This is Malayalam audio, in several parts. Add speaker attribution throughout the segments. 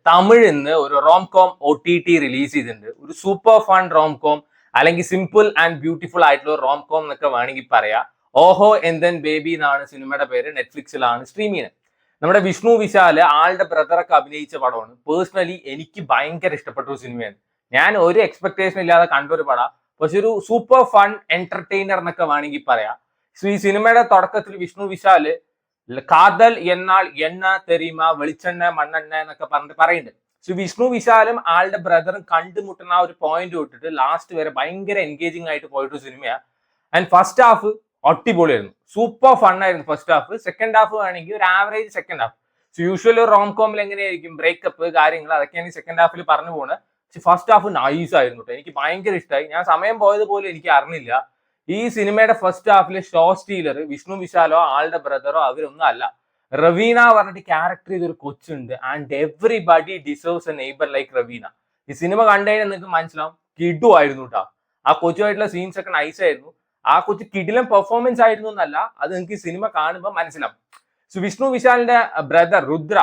Speaker 1: തമിഴിൽ നിന്ന് ഒരു റോം കോം OTT റിലീസ് ചെയ്തിട്ടുണ്ട്. ഒരു സൂപ്പർ ഫൺ റോം കോം അല്ലെങ്കിൽ സിമ്പിൾ ആൻഡ് ബ്യൂട്ടിഫുൾ ആയിട്ടുള്ള റോം കോം എന്നൊക്കെ വേണമെങ്കിൽ പറയാം. ഓഹോ എന്തൻ ബേബി എന്നാണ് സിനിമയുടെ പേര്. നെറ്റ്ഫ്ലിക്സിലാണ് സ്ട്രീം ചെയ്യുന്നത്. നമ്മുടെ വിഷ്ണു വിശാല് ആളുടെ ബ്രദറൊക്കെ അഭിനയിച്ച പടമാണ്. പേഴ്സണലി എനിക്ക് ഭയങ്കര ഇഷ്ടപ്പെട്ട ഒരു സിനിമയാണ്. ഞാൻ ഒരു എക്സ്പെക്ടേഷൻ ഇല്ലാതെ കണ്ടൊരു പടം. പക്ഷെ ഒരു സൂപ്പർ ഫൺ എന്റർടൈനർ എന്നൊക്കെ വേണമെങ്കിൽ പറയാം. ഈ സിനിമയുടെ തുടക്കത്തിൽ വിഷ്ണു വിശാല് കാതൽ എന്നാൽ എണ്ണ തെരീമ വെളിച്ചെണ്ണ മണ്ണെണ്ണ എന്നൊക്കെ പറഞ്ഞിട്ട് പറയുന്നുണ്ട്. വിഷ്ണു വിശാലും ആളുടെ ബ്രദറും കണ്ടുമുട്ടുന്ന ആ ഒരു പോയിന്റ് വിട്ടിട്ട് ലാസ്റ്റ് വരെ ഭയങ്കര എൻഗേജിങ് ആയിട്ട് പോയിട്ട് സിനിമയാണ്. ആൻഡ് ഫസ്റ്റ് ഹാഫ് അടിപൊളിയായിരുന്നു, സൂപ്പർ ഫൺ ആയിരുന്നു ഫസ്റ്റ് ഹാഫ്. സെക്കൻഡ് ഹാഫ് വേണമെങ്കിൽ ഒരു average second half. Usually rom കോമിൽ എങ്ങനെയായിരിക്കും ബ്രേക്കപ്പ് കാര്യങ്ങൾ അതൊക്കെയാണ് ഈ സെക്കൻഡ് ഹാഫിൽ പറഞ്ഞു പോകുന്നത്. പക്ഷെ ഫസ്റ്റ് ഹാഫ് നൈസ് ആയിരുന്നു കേട്ടോ, എനിക്ക് ഭയങ്കര ഇഷ്ടമായി. ഞാൻ സമയം പോയത് പോലും എനിക്ക് അറിഞ്ഞില്ല. ഈ സിനിമയുടെ ഫസ്റ്റ് ഹാഫിലെ ഷോ സ്റ്റീലർ വിഷ്ണു വിശാലോ ആളുടെ ബ്രദറോ അവരൊന്നും അല്ല. റവീന പറഞ്ഞിട്ട് ക്യാരക്ടർ ചെയ്തൊരു കൊച്ചുണ്ട്. And everybody deserves a neighbour like Raveena. ഈ സിനിമ കണ്ടുകഴിഞ്ഞാൽ നിങ്ങൾക്ക് മനസ്സിലാവും കിഡു ആയിരുന്നു കേട്ടോ. ആ കൊച്ചുമായിട്ടുള്ള സീൻസ് ഒക്കെ നൈസ് ആയിരുന്നു. ആ കൊച്ചു കിടിലം പെർഫോമൻസ് ആയിരുന്നു എന്നല്ല, അത് നിങ്ങൾക്ക് ഈ സിനിമ കാണുമ്പോൾ മനസ്സിലാവും. വിഷ്ണു വിശാലിന്റെ ബ്രദർ രുദ്ര,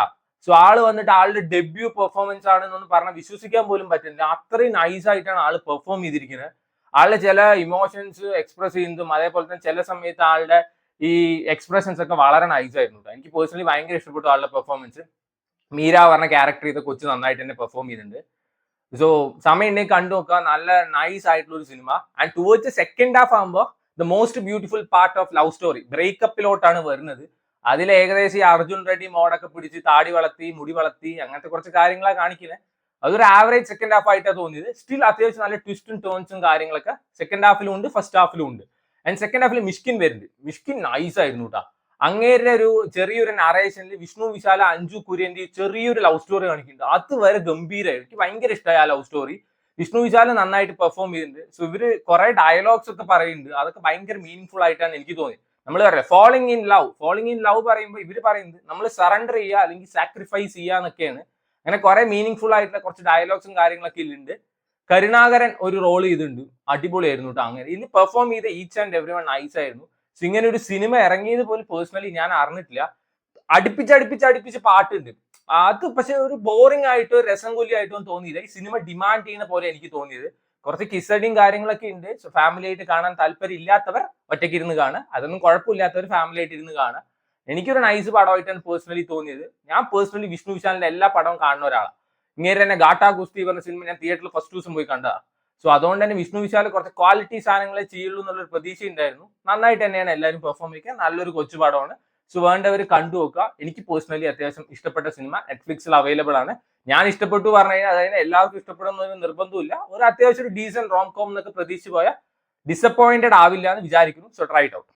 Speaker 1: ആള് വന്നിട്ട് ആളുടെ ഡെബ്യൂ പെർഫോമൻസ് ആണെന്നൊന്ന് പറഞ്ഞാൽ വിശ്വസിക്കാൻ പോലും പറ്റില്ല. അത്രയും നൈസ് ആയിട്ടാണ് ആള് പെർഫോം ചെയ്തിരിക്കുന്നത്. ആളുടെ ചില ഇമോഷൻസ് എക്സ്പ്രസ് ചെയ്യുന്നതും അതേപോലെ തന്നെ ചില സമയത്ത് ആളുടെ ഈ എക്സ്പ്രഷൻസ് ഒക്കെ വളരെ നൈസ് ആയിരുന്നു. എനിക്ക് പേഴ്സണലി ഭയങ്കര ഇഷ്ടപ്പെട്ടു ആളുടെ പെർഫോമൻസ്. മീര പറഞ്ഞ ക്യാരക്ടർ ചെയ്ത കൊച്ചു നന്നായിട്ട് തന്നെ പെർഫോം ചെയ്യുന്നുണ്ട്. സമയം ഉണ്ടെങ്കിൽ കണ്ടു നോക്കുക, നല്ല നൈസ് ആയിട്ടുള്ള ഒരു സിനിമ. ആൻഡ് ടുവേർഡ്സ് സെക്കൻഡ് ഹാഫ് ആകുമ്പോൾ the most beautiful part of love story ബ്രേക്കപ്പിലോട്ടാണ് വരുന്നത്. അതിൽ ഏകദേശം ഈ അർജുൻ റെഡ്ഡി മോഡൊക്കെ പിടിച്ച് താടി വളർത്തി മുടി വളർത്തി അങ്ങനത്തെ കുറച്ച് കാര്യങ്ങളാണ് കാണിക്കുന്നത്. അതൊരു ആവറേജ് സെക്കൻഡ് ഹാഫ് ആയിട്ടാണ് തോന്നിയത്. സ്റ്റിൽ അത്യാവശ്യം നല്ല ട്വിസ്റ്റും ടേൺസും കാര്യങ്ങളൊക്കെ സെക്കൻഡ് ഹാഫിലും ഉണ്ട്, ഫസ്റ്റ് ഹാഫിലും ഉണ്ട്. ആൻഡ് സെക്കൻഡ് ഹാഫിൽ മിഷ്കിൻ വരുന്നുണ്ട്. മിഷ്കിൻ നൈസ് ആയിരുന്നു കേട്ടോ. അങ്ങേരുടെ ഒരു ചെറിയൊരു നറേഷനിൽ വിഷ്ണു വിശാല അഞ്ജു കുര്യന്റെ ചെറിയൊരു ലവ് സ്റ്റോറി കാണിക്കുന്നുണ്ട്. അത് വരെ ഗംഭീരമായിരുന്നു. എനിക്ക് ഭയങ്കര ഇഷ്ടമായി ആ ലവ് സ്റ്റോറി. വിഷ്ണു വിശാല നന്നായിട്ട് പെർഫോം ചെയ്തിട്ടുണ്ട്. ഇവര് കുറെ ഡയലോഗ്സ് ഒക്കെ പറയുന്നുണ്ട്. അതൊക്കെ ഭയങ്കര മീനിങ് ഫുൾ ആയിട്ടാണ് എനിക്ക് തോന്നിയത്. നമ്മൾ പറയാം ഫോളിങ് ഇൻ ലവ് പറയുമ്പോൾ ഇവര് പറയുന്നത് നമ്മൾ സറണ്ടർ ചെയ്യുക അല്ലെങ്കിൽ സാക്രിഫൈസ് ചെയ്യുക എന്നൊക്കെയാണ്. അങ്ങനെ കുറെ മീനിങ് ഫുൾ ആയിട്ടുള്ള കുറച്ച് ഡയലോഗ്സും കാര്യങ്ങളൊക്കെ ഇതിലുണ്ട്. കരുണാകരൻ ഒരു റോൾ ചെയ്തിട്ടുണ്ട്, അടിപൊളിയായിരുന്നു കേട്ടോ. അങ്ങനെ ഇതിൽ പെർഫോം ചെയ്ത each and every one nice ആയിരുന്നു. ഇങ്ങനെ ഒരു സിനിമ ഇറങ്ങിയത് പോലും പേഴ്സണലി ഞാൻ അറിഞ്ഞിട്ടില്ല. അടുപ്പിച്ച് പാട്ടുണ്ട്. അത് പക്ഷെ ഒരു ബോറിംഗ് ആയിട്ടോ രസം കൊല്ലിയായിട്ടോ തോന്നിയില്ല. ഈ സിനിമ ഡിമാൻഡ് ചെയ്യുന്ന പോലെ എനിക്ക് തോന്നിയത്. കുറച്ച് കിസഡിങ് കാര്യങ്ങളൊക്കെ ഉണ്ട്. ഫാമിലി ആയിട്ട് കാണാൻ താല്പര്യം ഇല്ലാത്തവർ ഒറ്റയ്ക്ക് ഇരുന്ന് കാണുക, അതൊന്നും കുഴപ്പമില്ലാത്തവർ ഫാമിലി ആയിട്ട് ഇരുന്ന് കാണുക. എനിക്കൊരു നൈസ് പടമായിട്ടാണ് പേഴ്സണലി തോന്നിയത്. ഞാൻ പേഴ്സണലി വിഷ്ണു വിശാലിന്റെ എല്ലാ പടവും കാണുന്ന ഒരാളാണ്. ഇങ്ങനെ തന്നെ ഗാട്ടാ ഗുസ്തി പറഞ്ഞ സിനിമ ഞാൻ തിയേറ്ററിൽ ഫസ്റ്റ് ദിവസം പോയി കണ്ടതാണ്. അതുകൊണ്ട് തന്നെ വിഷ്ണു വിശാൽ കുറച്ച് ക്വാളിറ്റി സാധനങ്ങളെ ചെയ്യുള്ളൂ എന്നുള്ളൊരു പ്രതീക്ഷ ഉണ്ടായിരുന്നു. നന്നായിട്ട് തന്നെയാണ് എല്ലാവരും പെർഫോം ചെയ്യുക. നല്ലൊരു കൊച്ചു പടമാണ്. വേണ്ടവർ കണ്ടു നോക്കുക. എനിക്ക് പേഴ്സണലി അത്യാവശ്യം ഇഷ്ടപ്പെട്ട സിനിമ നെറ്റ്ഫ്ലിക്സിൽ അവൈലബിൾ ആണ്. ഞാൻ ഇഷ്ടപ്പെട്ടു പറഞ്ഞു കഴിഞ്ഞാൽ അതായത് എല്ലാവർക്കും ഇഷ്ടപ്പെടുന്ന നിർബന്ധമില്ല. ഒരു അത്യാവശ്യം ഒരു ഡീസന്റ് റോം കോം എന്നൊക്കെ പ്രതീക്ഷിച്ച് പോയാൽ ഡിസപ്പോയിന്റഡ് ആവില്ല എന്ന് വിചാരിക്കുന്നു. Try it out.